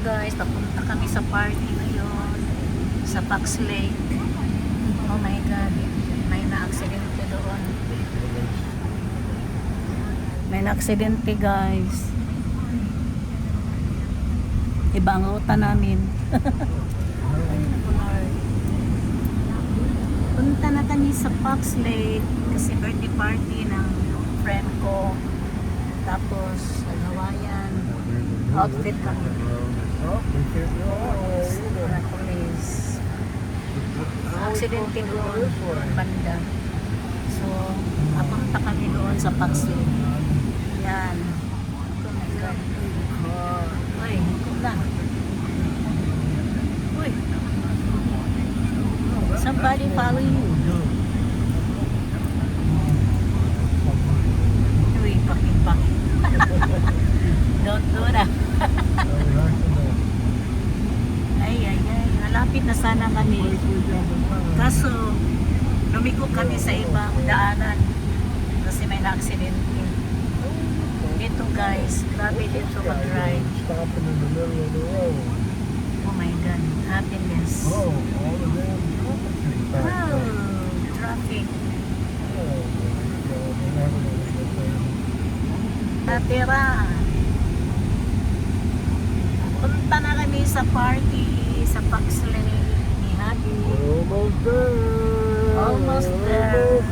guys, papunta kami sa party ngayon sa Fox Lake. Oh my god, may na-aksidente doon. May na-aksidente guys. Iba ang ruta namin. Punta na kami sa Fox Lake kasi birthday party ng friend ko. Tapos Hawaiian outfit kami. Police. Aksidente doon banda. So, apunta kami doon sa Fox Lake. Yan. Oh my God. Uy, na. Uy. Somebody follow you. Uy, pakit-pakit. Don't do that. Ay. Malapit na sana kami. Kaso, lumiko kami sa ibang daanan. Kasi may na-aksidente. Ito guys, grabe dito mag-ride. Oh my God, happiness. Oh, traffic. Natira. Punta na kami sa party sa Fox Lake ni Happy. Almost there.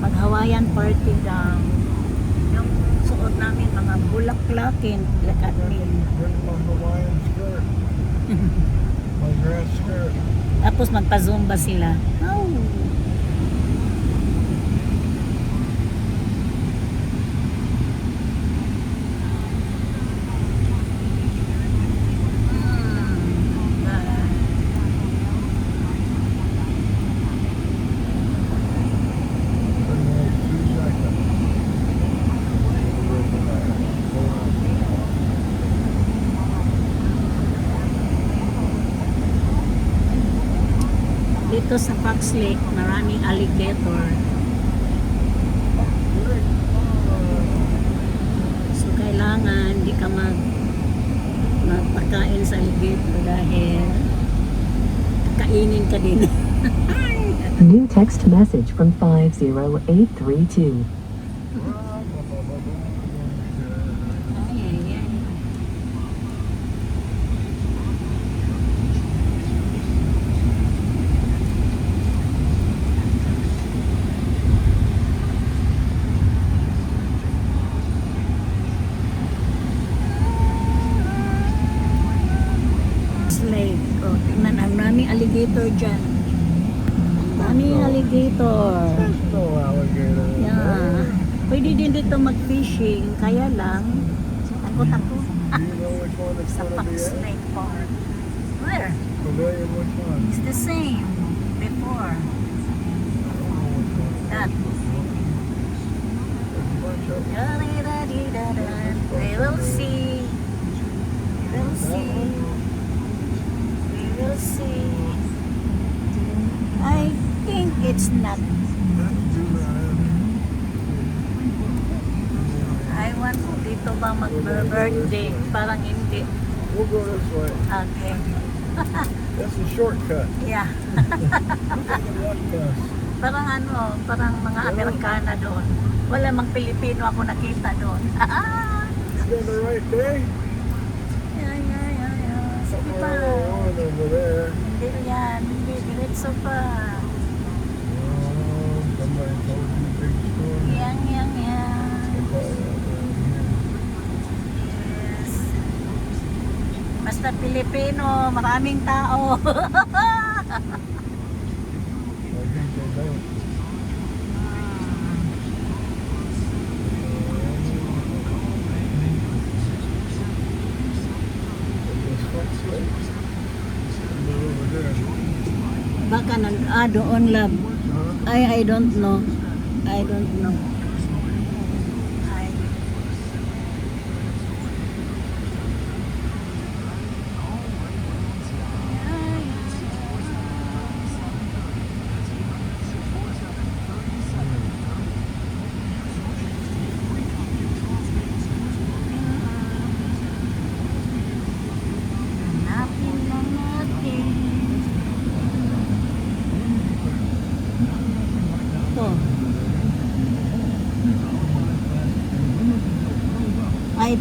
Mag-Hawaiian party daw. Yung suot namin mga bulaklakin, lakatin. Tapos magpa-zumba sila. Oh. Dito sa Fox Lake, maraming alligator. So, kailangan di ka magpakain sa alligator dahil kainin ka din. New text message from 50832. Lake. Oh, tingnan, ang daming alligator dyan. Daming alligator. Yeah. Pwede din dito mag-fishing. Kaya lang, takot ako. Sa Fox Lake Park. Where? It's the same before. That. We will see. We will see. We'll see. I think it's not. I want dito ba mag-birthday? Parang hindi. We'll go this way. Okay. That's a shortcut. Yeah. Parang parang mga Amerikana doon. Wala mang Pilipino ako nakita doon. Is that the right day? Sige pa. Over there. Hindi yan. Hindi. Diretso pa. Somebody told you big story. Yang. Yes. Basta Pilipino, maraming tao. Baka doon lab. I don't know.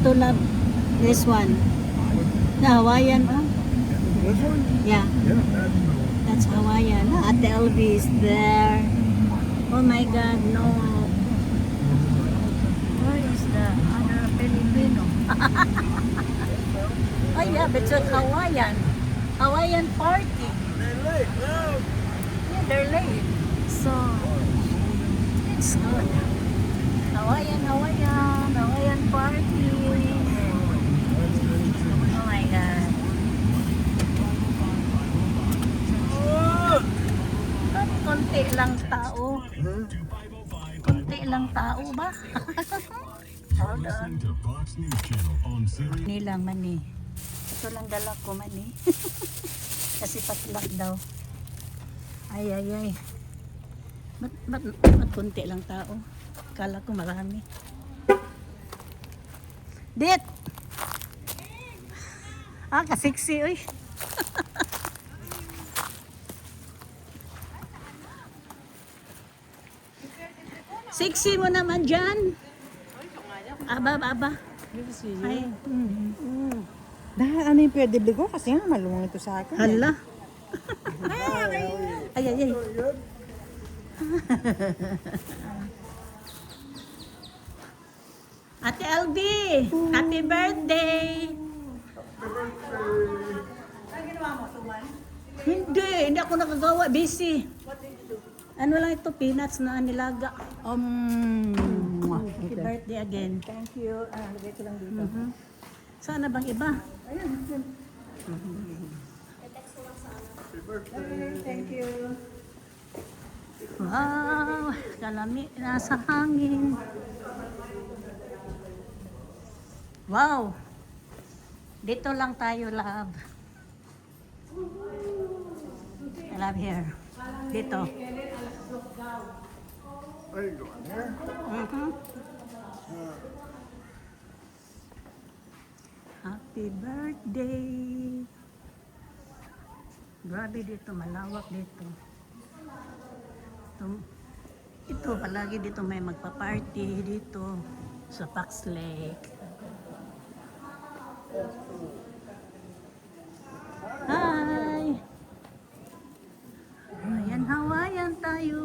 dito love. This one. The Hawaiian. Oh. This one? Yeah, Yeah, that's Hawaiian. Ate Elvie is there. Oh my God, no. Where is the other Filipino? Oh yeah, but it's Hawaiian. Hawaiian party. they're late. Well, Yeah, they're late. So, it's good. Hawaiian party. Oh my God. At konti lang tao. Konti lang tao ba? Hold on. Nilang mani. Ito lang dala ko mani. Kasi patlak daw. Ay, ay, ay. Ba't konti lang tao? Kala ko marami. Dit! Ah, kasiksi, uy. Siksi mo naman dyan. Aba, aba. Ay, Ano yung pwede ko? Kasi nga maluwang ito sa akin. hala. Ay, ay, ay. Ate LB, happy birthday! Hindi ako nakagawa, busy. Ano lang ito, peanuts na nilaga. Happy birthday again. Thank you. Lagay ko lang dito. Sana bang iba? Thank you. Wow, kalami, nasa hangin. Wow, dito lang tayo, love. I love here. Dito. are you going there? Happy birthday. Grabe dito, malawak dito. Ito palagi dito may magpa-party dito sa Fox Lake. Hi! Ayan, Hawaiian tayo.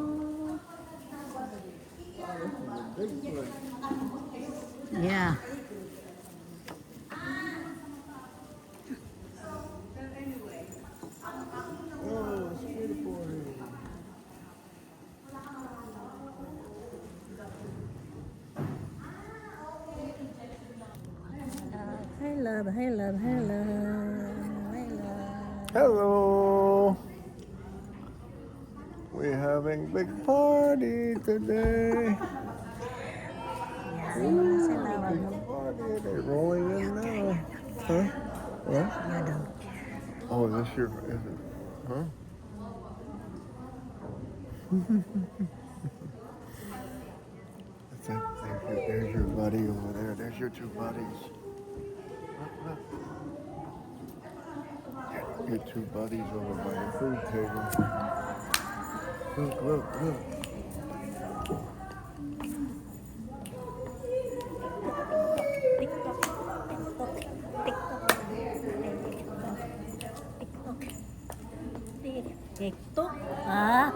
Yeah. Oh, it's beautiful here. Hi love, hi love, hi love, hi love. Hello. We're having big party today. Yan, ayun na sila. Big party. They're rolling in now. Huh? What? You don't. Oh, is this your? Is it? Huh? There's your buddy over there. There's your two buddies. Look, look. Your two buddies over by the food table. Look, look, look. TikTok. Ah.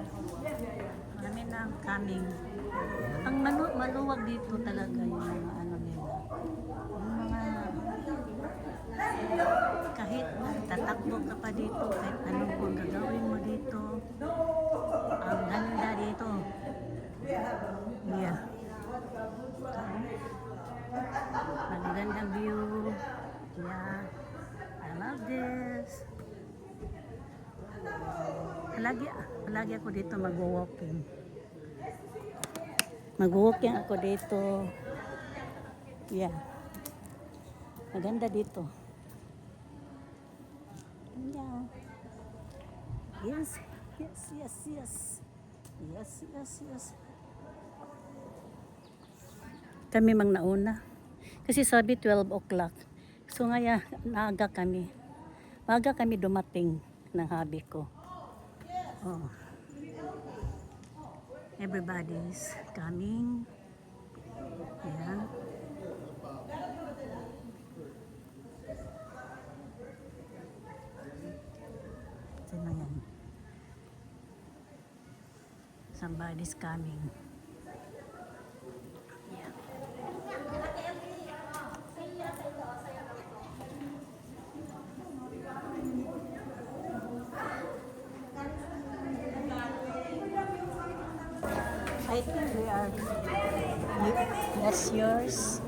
Marami na ang coming. Ang maluwag dito talaga yung mga ano nila. Yung mga kahit tatakbo ka pa dito, kahit anong kung gagawin mo dito, ang ganda dito. Yeah. Magandang view. Yeah. I love this. Palagi ako dito mag-walking. Mag-walking ako dito. Yeah. Maganda dito. Yeah. Yes, yes, yes, yes. Yes, yes, yes. Kami mang nauna. Kasi sabi 12 o'clock. So ngaya, naaga kami. Baga kami dumating ng hubby ko. Oh. Everybody's coming. Yeah. Sino yan? Somebody's coming. Yeah. I think we are. That's yours.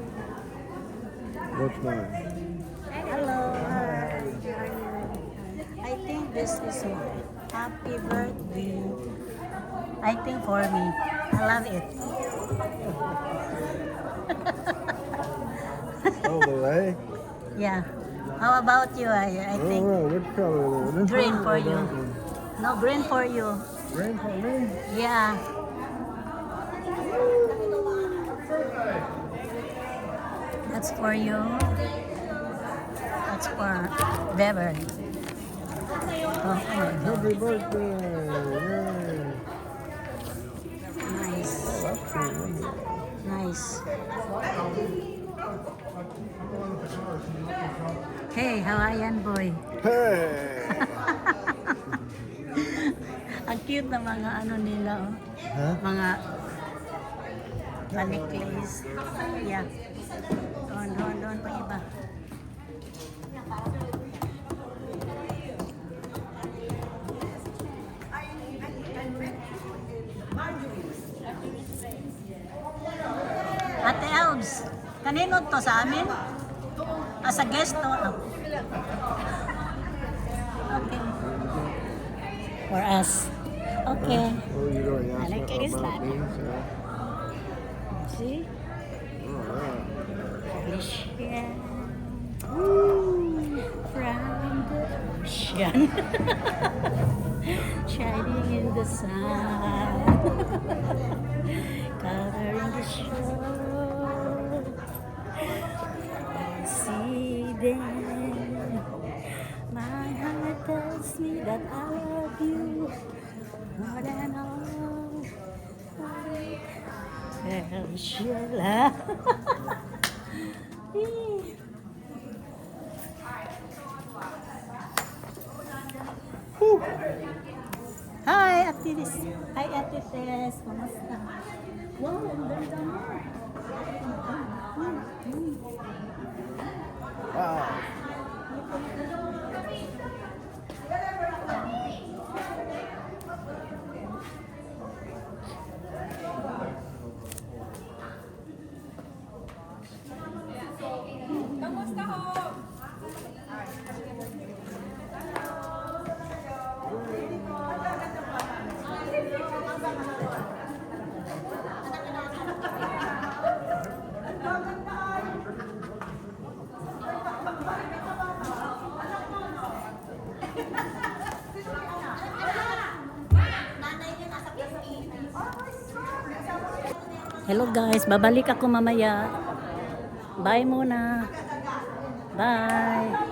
What's mine? Hello. I think this is mine. Happy birthday. I think for me. I love it. Oh, the way? Yeah. How about you? I Oh, think wow, which color is it? This green one for or you. that one? No, green for you. Green for me? Yeah. That's for you. That's for Beverly. Oh, Happy birthday! Yay! nice. That's cool. Nice. Hey, Hawaiian boy. Hey! Ang cute na mga ano nila, oh. Huh? Mga necklace. Yeah. Doon pa iba. Ate Elves, kanino to sa amin? As a guest to? Oh. Okay. For us. Okay. Oh, you don't I ask like what it, about Islam. these? See? Oh, wow. Ocean. Ooh, from the ocean. Shining in the sun. Covering the shore. I see them. My heart tells me that I love you more than all. Tells you love. Hi, Ate Tess. Hi, Ate Tess. Kamusta? Wow, ang ganda mo. Wow. Hello guys, babalik ako mamaya. Bye muna. Bye.